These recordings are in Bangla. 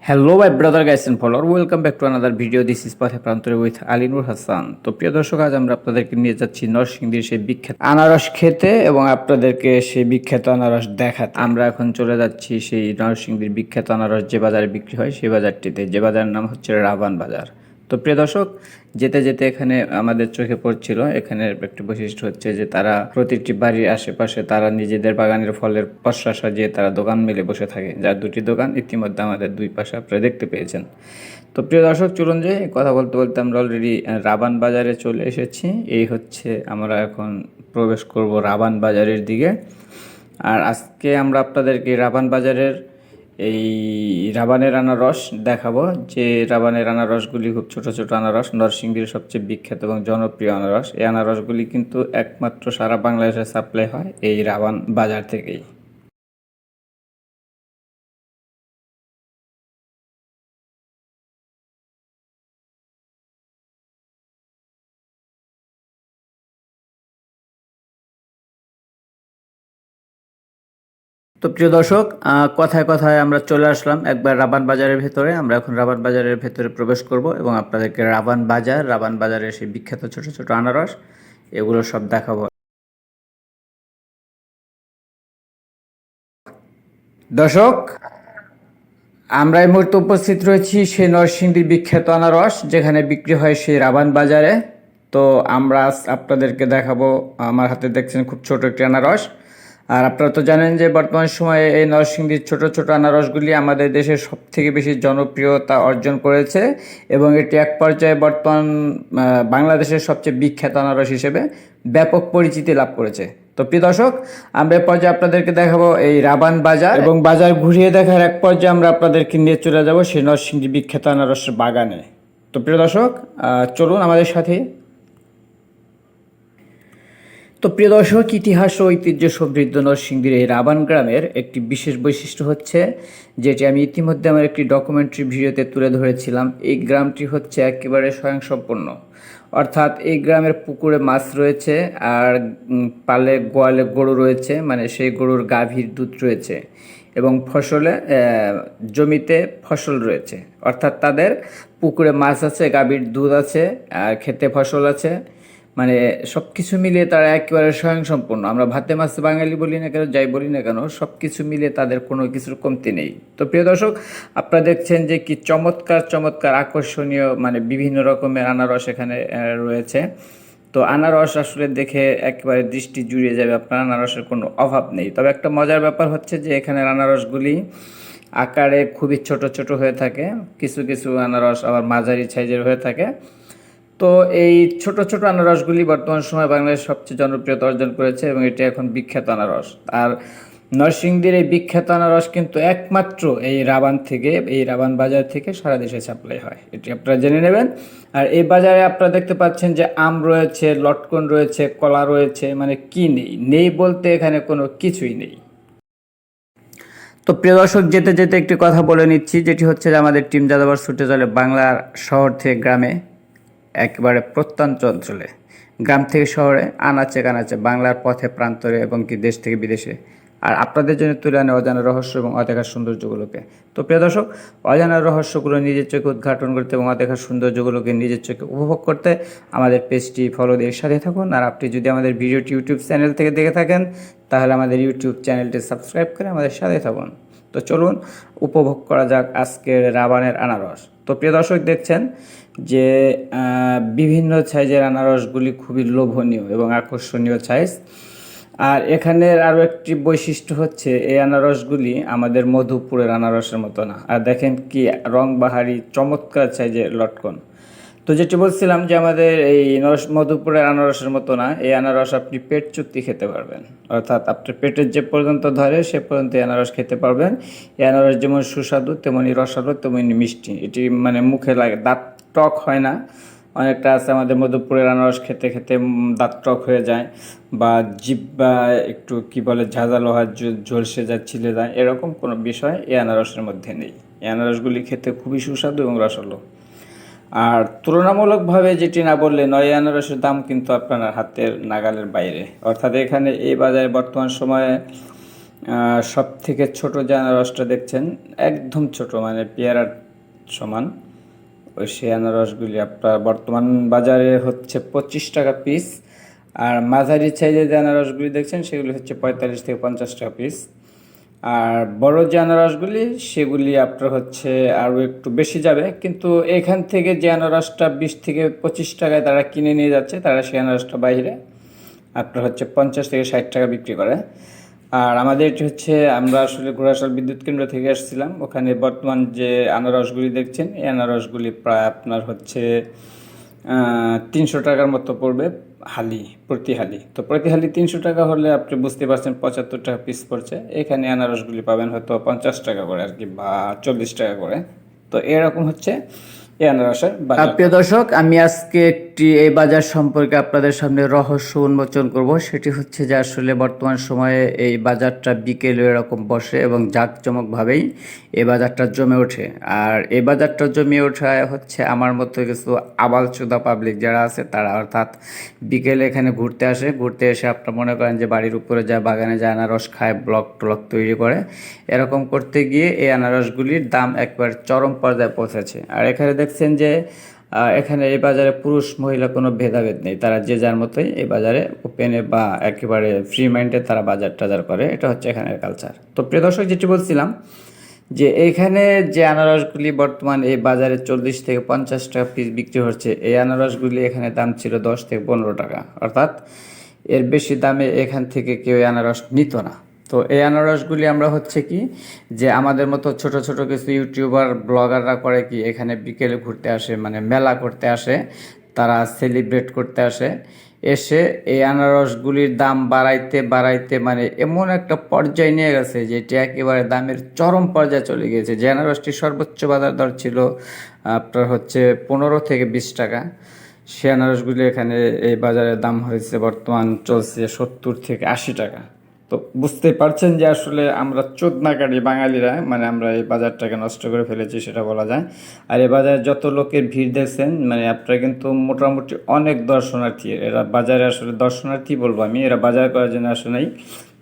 Hello my brother guys and follower, welcome back to another video. This is পথে প্রান্তরে উইথ আলিনুর হাসান। তো প্রিয় দর্শক, আজ আমরা আপনাদেরকে নিয়ে যাচ্ছি নরসিংদীর সেই বিখ্যাত আনারস খেতে এবং আপনাদেরকে সেই বিখ্যাত আনারস দেখাতে। আমরা এখন চলে যাচ্ছি সেই নরসিংদীর বিখ্যাত আনারস যে বাজারে বিক্রি হয় সেই বাজারটিতে, যে বাজারের নাম হচ্ছে রাবান বাজার। তো প্রিয় দর্শক, যেতে যেতে এখানে আমাদের চোখে পড়ছিল, এখানের একটি বৈশিষ্ট্য হচ্ছে যে তারা প্রতিটি বাড়ির আশেপাশে তারা নিজেদের বাগানের ফলের পসরা সাজিয়ে তারা দোকান মেলে বসে থাকে, যার দুটি দোকান ইতিমধ্যে আমাদের দুই পাশে আপনারা দেখতে পেয়েছেন। তো প্রিয় দর্শক, চলুন যে কথা বলতে বলতে আমরা অলরেডি রাবান বাজারে চলে এসেছি। এই হচ্ছে, আমরা এখন প্রবেশ করব রাবান বাজারের দিকে। আর আজকে আমরা আপনাদেরকে রাবান বাজারের এই রাবানের আনারস দেখাবো, যে রাবানের আনারসগুলি খুব ছোট ছোট আনারস, নরসিংদীর সবচেয়ে বিখ্যাত এবং জনপ্রিয় আনারস। এই আনারসগুলি কিন্তু একমাত্র সারা বাংলাদেশে সাপ্লাই হয় এই রাবান বাজার থেকেই। তো প্রিয় দর্শক, কথায় কথায় আমরা চলে আসলাম একবার রাবান বাজারের ভেতরে। আমরা এখন রাবান বাজারের ভেতরে প্রবেশ করব এবং আপনাদেরকে রাবান বাজারের সেই বিখ্যাত ছোট ছোট আনারস এগুলো সব দেখাবো। দর্শক, আমরা এই মুহূর্তে উপস্থিত রয়েছি সেই নরসিংদীর বিখ্যাত আনারস যেখানে বিক্রি হয় সেই রাবান বাজারে। তো আমরা আজ আপনাদেরকে দেখাবো, আমার হাতে দেখছেন খুব ছোট একটি আনারস। আর আপনারা তো জানেন যে বর্তমান সময়ে এই নরসিংদীর ছোট ছোট আনারসগুলি আমাদের দেশে সব থেকে বেশি জনপ্রিয়তা অর্জন করেছে এবং এটি এক পর্যায়ে বর্তমান বাংলাদেশের সবচেয়ে বিখ্যাত আনারস হিসেবে ব্যাপক পরিচিতি লাভ করেছে। তো প্রিয় দর্শক, আমরা এ পর্যায়ে আপনাদেরকে দেখাবো এই রাবান বাজার এবং বাজার ঘুরিয়ে দেখার এক পর্যায়ে আমরা আপনাদেরকে নিয়ে চলে যাব সেই নরসিংদী বিখ্যাত আনারসের বাগানে। তো প্রিয় দর্শক, চলুন আমাদের সাথে। তো প্রিয় দর্শক, ইতিহাস ও ঐতিহ্য সমৃদ্ধ নরসিংদীর এই রাবান গ্রামের একটি বিশেষ বৈশিষ্ট্য হচ্ছে, যেটি আমি ইতিমধ্যে আমার একটি ডকুমেন্টারি ভিডিওতে তুলে ধরেছিলাম। এই গ্রামটি হচ্ছে একেবারে স্বয়ংসম্পূর্ণ, অর্থাৎ এই গ্রামের পুকুরে মাছ রয়েছে আর পালে গোয়ালে গরু রয়েছে, মানে সেই গরুর গাভীর দুধ রয়েছে এবং জমিতে ফসল রয়েছে, অর্থাৎ তাদের পুকুরে মাছ আছে, গাভীর দুধ আছে আর খেতে ফসল আছে। মানে সব কিছু মিলিয়ে তারা একেবারে স্বয়ংসম্পূর্ণ। আমরা ভাতে মাছে বাঙালি বলি না কেন, যাই বলি না কেন, সব কিছু মিলিয়ে তাদের কোনো কিছুর কমতি নেই। তো প্রিয় দর্শক, আপনারা দেখছেন যে কি চমৎকার চমৎকার আকর্ষণীয় মানে বিভিন্ন রকমের আনারস এখানে রয়েছে। তো আনারস আসলে দেখে একেবারে দৃষ্টি জুড়িয়ে যাবে আপনার, আনারসের কোনো অভাব নেই। তবে একটা মজার ব্যাপার হচ্ছে যে এখানের আনারসগুলি আকারে খুবই ছোট ছোট হয়ে থাকে, কিছু কিছু আনারস আবার মাঝারি সাইজের হয়ে থাকে। তো এই ছোট ছোট আনারসগুলি বর্তমান সময় বাংলাদেশের সবচেয়ে জনপ্রিয়তা অর্জন করেছে এবং এটি এখন বিখ্যাত আনারস। আর নরসিংদীর এই বিখ্যাত আনারস কিন্তু একমাত্র এই রাবান বাজার থেকে সারা দেশে সাপ্লাই হয়, এটি আপনারা জেনে নেবেন। আর এই বাজারে আপনারা দেখতে পাচ্ছেন যে আম রয়েছে, লটকন রয়েছে, কলা রয়েছে, মানে কি নেই, নেই বলতে এখানে কোনো কিছুই নেই। তো প্রিয় দর্শক, যেতে যেতে একটি কথা বলে নিচ্ছি, যেটি হচ্ছে যে আমাদের টিম যাদবার ছুটে চলে বাংলার শহর থেকে গ্রামে, একেবারে প্রত্যন্ত অঞ্চলে, গ্রাম থেকে শহরে, আনাচে কানাচে, বাংলার পথে প্রান্তরে এবং কি দেশ থেকে বিদেশে, আর আপনাদের জন্য তুলে আনে অজানা রহস্য এবং অদেখার সৌন্দর্যগুলোকে। তো প্রিয় দর্শক, অজানা রহস্যগুলো নিজের চোখে উদ্ঘাটন করতে এবং অদেখার সৌন্দর্যগুলোকে নিজের চোখে উপভোগ করতে আমাদের পেজটি ফলো দিয়ে সাথে থাকুন। আর আপনি যদি আমাদের ভিডিওটি ইউটিউব চ্যানেল থেকে দেখে থাকেন, তাহলে আমাদের ইউটিউব চ্যানেলটি সাবস্ক্রাইব করে আমাদের সাথে থাকুন। তো চলুন উপভোগ করা যাক আজকের রাবানের আনারস। তো প্রিয় দর্শক, দেখছেন যে বিভিন্ন সাইজের আনারসগুলি খুবই লোভনীয় এবং আকর্ষণীয় সাইজ। আর এখানের আরও একটি বৈশিষ্ট্য হচ্ছে এই আনারসগুলি আমাদের মধুপুরের আনারসের মতো না। আর দেখেন কি রংবাহারি চমৎকার সাইজের লটকন। তো যেটি বলছিলাম যে আমাদের এই মধুপুরের আনারসের মতো না, এই আনারস আপনি পেট চুক্তি খেতে পারবেন, অর্থাৎ আপনার পেটের যে পর্যন্ত ধরে সে পর্যন্ত এই আনারস খেতে পারবেন। এই আনারস যেমন সুস্বাদু, তেমনি রসালো, তেমনি মিষ্টি। এটি মানে মুখে লাগে, দাঁত টক হয় না। অনেকটা আছে আমাদের মধুপুরের আনারস খেতে খেতে দাঁত টক হয়ে যায় বা জিহ্বা একটু কি বলে ঝাঁঝালো হয়, ঝলসে যায়, ছিলে যায়, এরকম কোনো বিষয় এই আনারসের মধ্যে নেই। এই আনারসগুলি খেতে খুবই সুস্বাদু এবং রসালো। আর তুলনামূলকভাবে যেটি না বললে নয়, এই আনারসের দাম কিন্তু আপনার হাতের নাগালের বাইরে। অর্থাৎ এখানে এই বাজারে বর্তমান সময়ে সব থেকে ছোট যে আনারসটা দেখছেন একদম ছোট, মানে পেয়ারার সমান, ওই সেই আনারসগুলি আপনার বর্তমান বাজারে হচ্ছে 25 টাকা পিস। আর মাঝারি সাইজের যে আনারসগুলি দেখছেন সেগুলি হচ্ছে 45 থেকে 50 টাকা পিস। আর বড় যে আনারসগুলি সেগুলি আপনার হচ্ছে আরও একটু বেশি যাবে, কিন্তু এখান থেকে যে আনারসটা 20 থেকে 25 টাকায় তারা কিনে নিয়ে যাচ্ছে, তারা সেই আনারসটা বাইরে আপনার হচ্ছে 50 থেকে 60 টাকা বিক্রি করে। আর আমাদের এটি হচ্ছে, আমরা আসলে ঘোড়াশাল বিদ্যুৎ কেন্দ্র থেকে আসছিলাম, ওখানে বর্তমান যে আনারসগুলি দেখছেন এই আনারসগুলি প্রায় আপনার হচ্ছে 300 টাকার মতো পড়বে হালি, প্রতি হালি। তো প্রতি হালি 300 টাকা হলে আপনি বুঝতে পারছেন 75 টাকা পিস পড়ছে। এখানে আনারসগুলি পাবেন হয়তো 50 টাকা করে আর কি, বা 40 টাকা করে। তো এরকম হচ্ছে এই আনারসের বাজার। প্রিয় দর্শক, আমি আজকে একটি এই বাজার সম্পর্কে আপনাদের সামনে রহস্য উন্মোচন করব। সেটি হচ্ছে যে আসলে বর্তমান সময়ে এই বাজারটা বিকেলে এরকম বসে এবং জাঁকজমকভাবেই এই বাজারটা জমে ওঠে। আর এই বাজারটা জমে ওঠায় হচ্ছে আমার মতো কিছু আবালচোদা পাবলিক যারা আছে তারা, অর্থাৎ বিকেলে এখানে ঘুরতে আসে, ঘুরতে এসে আপনার মনে করেন যে বাড়ির উপরে যায়, বাগানে যায়, আনারস খায়, ব্লক টলক তৈরি করে। এরকম করতে গিয়ে এই আনারসগুলির দাম একবার চরম পর্যায়ে পৌঁছেছে। আর এখানে দেখছেন যে এখানে এই বাজারে পুরুষ মহিলা কোনো ভেদাভেদ নেই, তারা যে যার মতোই এই বাজারে ওপেনে বা একেবারে ফ্রি মাইন্ডে তারা বাজার টাজার করে। এটা হচ্ছে এখানের কালচার। তো প্রিয় দর্শক, যেটি বলছিলাম যে এইখানে যে আনারসগুলি বর্তমান এই বাজারে 40 থেকে 50 টাকা পিস বিক্রি হচ্ছে, এই আনারসগুলি এখানে দাম ছিল 10 থেকে 15 টাকা, অর্থাৎ এর বেশি দামে এখান থেকে কেউ আনারস নিত না। তো এই আনারসগুলি আমরা হচ্ছে কি যে আমাদের মতো ছোট ছোট কিছু ইউটিউবার ব্লগাররা করে কি, এখানে বিকেলে ঘুরতে আসে, মানে মেলা করতে আসে, তারা সেলিব্রেট করতে আসে, এসে এই আনারসগুলির দাম বাড়াইতে বাড়াইতে মানে এমন একটা পর্যায়ে নিয়ে গেছে যে এটি একেবারে দামের চরম পর্যায়ে চলে গিয়েছে। যে আনারসটির সর্বোচ্চ বাজার দর ছিল আপনার হচ্ছে 15 থেকে 20 টাকা, সে আনারসগুলি এখানে এই বাজারে দাম হয়েছে বর্তমান চলছে 70 থেকে 80 টাকা। তো বুঝতে পারছেন যে আসলে আমরা চোদনাকারী বাঙালিরা, মানে আমরা এই বাজারটাকে নষ্ট করে ফেলেছি সেটা বলা যায়। আর এই বাজারে যত লোকের ভিড় দেখছেন, মানে আপনারা কিন্তু মোটামুটি অনেক দর্শনার্থী, এরা বাজারে আসলে দর্শনার্থী বলবো আমি, এরা বাজার করার জন্য আসে নাই।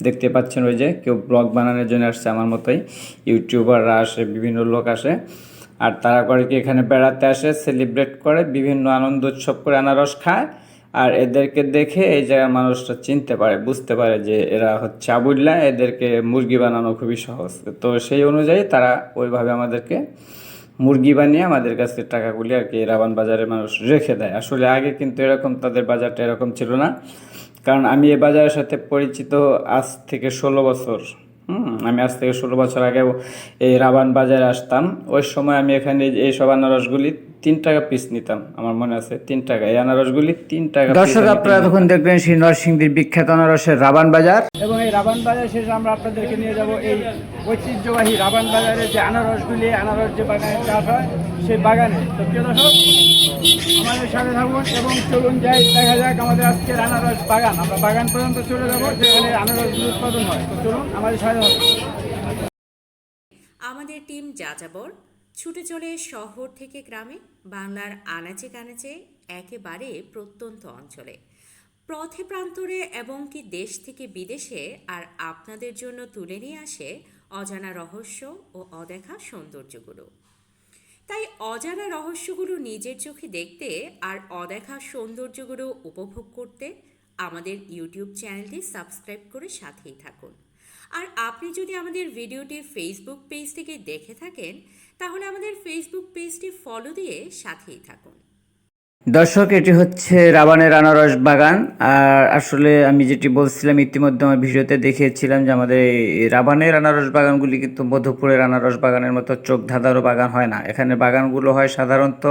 দেখতে পাচ্ছেন ওই যে কেউ ব্লগ বানানোর জন্য আসছে, আমার মতোই ইউটিউবাররা আসে, বিভিন্ন লোক আসে। আর তারা করে কি এখানে বেড়াতে আসে, সেলিব্রেট করে, বিভিন্ন আনন্দ উৎসব করে, আনারস খায়। আর এদেরকে দেখে এই জায়গার মানুষরা চিনতে পারে, বুঝতে পারে যে এরা হচ্ছে আবুল্লাহ, এদেরকে মুরগি বানানো খুবই সহজ। তো সেই অনুযায়ী তারা ওইভাবে আমাদেরকে মুরগি বানিয়ে আমাদের কাছে টাকাগুলি আর কি রাবান বাজারে মানুষ রেখে দেয়। আসলে আগে কিন্তু এরকম তাদের বাজারটা এরকম ছিল না, কারণ আমি এই বাজারের সাথে পরিচিত আজ থেকে 16 বছর। আমি আজ থেকে 16 বছর আগেও এই রাবান বাজারে আসতাম। ওই সময় আমি এখানে এই সব আনারসগুলি 3 টাকা পিস নিতাম, আমার মনে আছে 3 টাকা, এই আনারসগুলি 3 টাকা। দর্শক, আপনারা তখন দেখবেন সেই নরসিংদীর বিখ্যাত আনারসের রাবান বাজার, এবং এই রাবান বাজার শেষে আমরা আপনাদেরকে নিয়ে যাব এই ঐতিহ্যবাহী রাবান বাজারে যে আনারসগুলি, আনারস যে বাগানে চাষ হয় সেই বাগানে। তো প্রিয় দর্শক, আমাদের সাথে থাকুন এবং চলুন যাই, দেখা যাক আমাদের আজকের আনারস বাগান। আমরা বাগান পর্যন্ত চলে যাবো যেখানে আনারসগুলি উৎপাদন হয়। তো চলুন আমাদের সাথে থাকুন। আমাদের টিম যাযাবর ছুটে চলে শহর থেকে গ্রামে, বাংলার আনাচে কানাচে, একেবারে প্রত্যন্ত অঞ্চলে, পথে প্রান্তরে এবং কি দেশ থেকে বিদেশে, আর আপনাদের জন্য তুলে নিয়ে আসে অজানা রহস্য ও অদেখা সৌন্দর্যগুলো। তাই অজানা রহস্যগুলো নিজের চোখে দেখতে আর অদেখা সৌন্দর্যগুলো উপভোগ করতে আমাদের ইউটিউব চ্যানেলটি সাবস্ক্রাইব করে সাথেই থাকুন। আর আপনি যদি আমাদের ভিডিওটি ফেসবুক পেজ থেকে দেখে থাকেন, তাহলে আমাদের ফেসবুক পেজটি ফলো দিয়ে সাথেই থাকুন। দর্শক, এটি হচ্ছে রাবানের আনারস বাগান। আর আসলে আমি যেটি বলছিলাম ইতিমধ্যে আমার ভিডিওতে দেখিয়েছিলাম যে আমাদের এই রাবানের আনারস বাগানগুলি কিন্তু মধুপুরের আনারস বাগানের মতো চোখ ধাঁধারও বাগান হয় না। এখানে বাগানগুলো হয় সাধারণত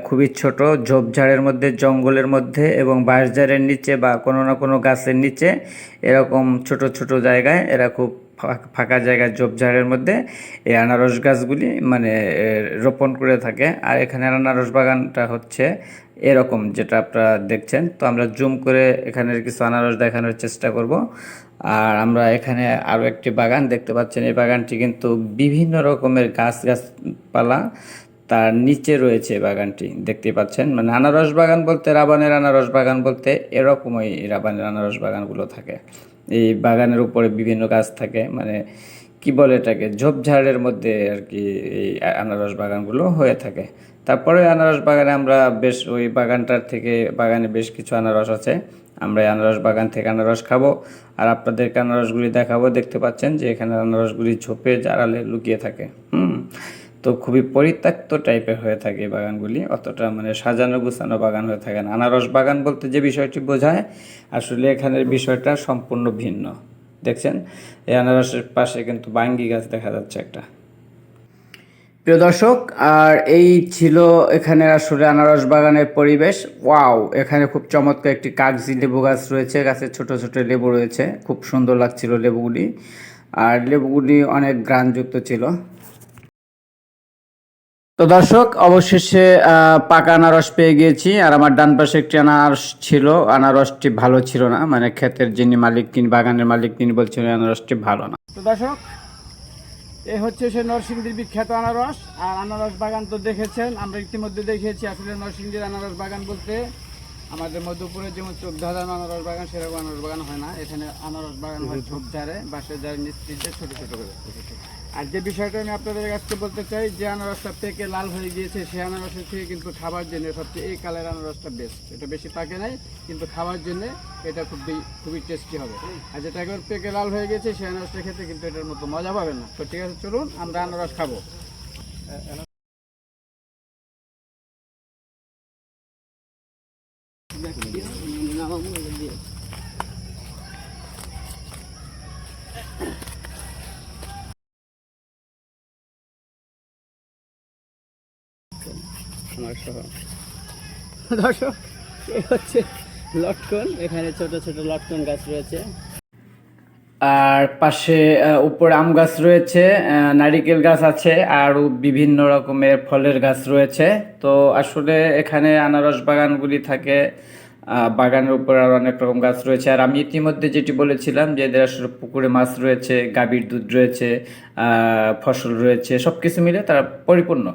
খুবই ছোট ঝোপঝাড়ের মধ্যে, জঙ্গলের মধ্যে এবং বাঁশঝাড়ের নিচে বা কোনো না কোনো গাছের নিচে, এরকম ছোট ছোট জায়গায় এরা খুব ফাঁকা জায়গায় ঝোপঝাড়ের মধ্যে এই আনারস গাছগুলি মানে রোপণ করে থাকে। আর এখানে আনারস বাগানটা হচ্ছে এরকম যেটা আপনারা দেখছেন। তো আমরা জুম করে এখানের কিছু আনারস দেখানোর চেষ্টা করব। আর আমরা এখানে আরও একটি বাগান দেখতে পাচ্ছেন, এই বাগানটি কিন্তু বিভিন্ন রকমের গাছপালা তার নিচে রয়েছে বাগানটি, দেখতে পাচ্ছেন। মানে আনারস বাগান বলতে, রাবানের আনারস বাগান বলতে এরকমই রাবানের আনারস বাগানগুলো থাকে। এই বাগানের উপরে বিভিন্ন গাছ থাকে, মানে কি বলে এটাকে, ঝোপঝাড়ের মধ্যে আর কি এই আনারস বাগানগুলো হয়ে থাকে। তারপরে আনারস বাগানে আমরা বেশ, ওই বাগানটার থেকে, বাগানে বেশ কিছু আনারস আছে, আমরা এই আনারস বাগান থেকে আনারস খাবো আর আপনাদেরকে আনারসগুলি দেখাবো। দেখতে পাচ্ছেন যে এখানে আনারসগুলি ঝোপে জারালে লুকিয়ে থাকে। তো খুবই পরিত্যক্ত টাইপের হয়ে থাকে এই বাগানগুলি, অতটা মানে সাজানো গুছানো বাগান হয়ে থাকে না। আনারস বাগান বলতে যে বিষয়টি বোঝায়, আসলে এখানের বিষয়টা সম্পূর্ণ ভিন্ন। দেখছেন এই আনারসের পাশে কিন্তু বাঙ্গি গাছ দেখা যাচ্ছে একটা। প্রিয় দর্শক, আর এই ছিল এখানে আসলে আনারস বাগানের পরিবেশ। ওয়াও, এখানে খুব চমৎকার একটি কাগজি লেবু গাছ রয়েছে, গাছে ছোট ছোট লেবু রয়েছে, খুব সুন্দর লাগছিল লেবুগুলি, আর লেবুগুলি অনেক ঘ্রাণযুক্ত ছিল। তো দর্শক, অবশেষে পাকা আনারস পেয়ে গিয়েছি, আর আমার ডান পাশে একটি আনারস ছিল, আনারসটি ভালো ছিল না, মানে ক্ষেতের যিনি মালিক, তিনি বাগানের মালিক, তিনি বলছিলেন আনারসটি ভালো না। তো দর্শক, এই হচ্ছে সে নরসিংদীর বিখ্যাত আনারস। আর আনারস বাগান তো দেখেছেন, আমরা ইতিমধ্যে দেখিয়েছি। আসলে নরসিংদীর আনারস বাগান বলতে আমাদের মধ্যপুরে যেমন চোখধাঁধানো আনারস বাগান, সেরকম আনারস বাগান হয় না। এখানে আনারস বাগান হয় ঝোপঝাড়ে, বাঁশের ঝাড়ে নিশ্চিতে ছোট ছোট করে। আর যে বিষয়টা আমি আপনাদের কাছে বলতে চাই, যে আনারসটা পেকে লাল হয়ে গিয়েছে, সেই আনারসের থেকে কিন্তু খাবার জন্য সবচেয়ে এই কালার আনারসটা বেস্ট। এটা বেশি পাকে নাই, কিন্তু খাবার জন্য এটা খুবই টেস্টি হবে। আর যেটা একবার পেকে লাল হয়ে গেছে, সেই আনারসটা খেতে কিন্তু এটার মতো মজা পাবেন না। তো ঠিক আছে, চলুন আমরা আনারস খাবো। দর্শক, এই হচ্ছে লটকন, এখানে ছোট ছোট লটকন গাছ রয়েছে, আর পাশে উপরে আম গাছ রয়েছে, নারিকেল গাছ আছে, আর বিভিন্ন রকমের ফলের গাছ রয়েছে। তো আসলে এখানে আনারস বাগানগুলি থাকে, বাগানের উপর আর অনেক রকম গাছ রয়েছে। আর আমি ইতিমধ্যে যেটি বলেছিলাম যে এদের আসলে পুকুরে মাছ রয়েছে, গাভীর দুধ রয়েছে, ফসল রয়েছে, সব কিছু মিলে তারা পরিপূর্ণ।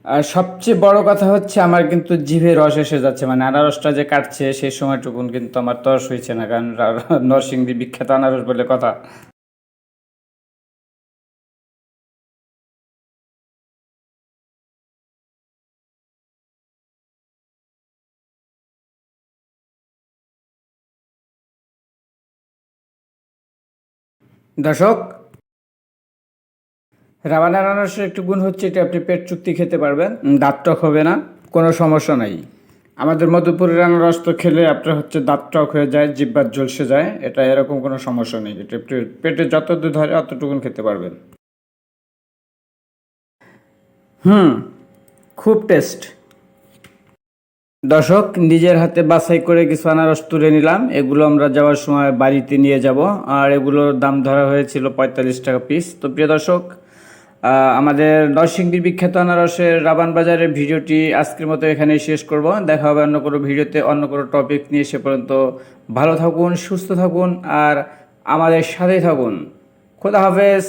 আর সবচেয়ে বড় কথা হচ্ছে, আমার কিন্তু জিভে রস এসে যাচ্ছে, মানে আনারসটা যে কাটছে সেই সময়টুকুন কিন্তু আমার তর্স হয়েছে না, কারণ নরসিংদী বিখ্যাত আনারস বলে কথা। দর্শক, রাবানা আনারসের একটু গুণ হচ্ছে, এটা আপনি পেট চুক্তি খেতে পারবেন, দাঁত টক হবে না, কোনো সমস্যা নাই। আমাদের মধুপুরের আনারস তো খেলে আপনার হচ্ছে দাঁত টক হয়ে যায়, জিহ্বা ঝলসে যায়, এটা এরকম কোনো সমস্যা নেই। এটা পেটে যত দূর ধরে অতটুকুন খেতে পারবেন। খুব টেস্ট। দর্শক, নিজের হাতে বাছাই করে কিছু আনারস তুলে নিলাম, এগুলো আমরা যাওয়ার সময় বাড়িতে নিয়ে যাব। আর এগুলোর দাম ধরা হয়েছিল 45 টাকা পিস। তো প্রিয় দর্শক, আমাদের নরসিংদীর বিখ্যাত আনারসের রাবান বাজারের ভিডিওটি আজকের মতো এখানেই শেষ করব। দেখা হবে অন্য কোনো ভিডিওতে, অন্য কোনো টপিক নিয়ে। সে পর্যন্ত ভালো থাকুন, সুস্থ থাকুন, আর আমাদের সাথেই থাকুন। খোদা হাফেজ।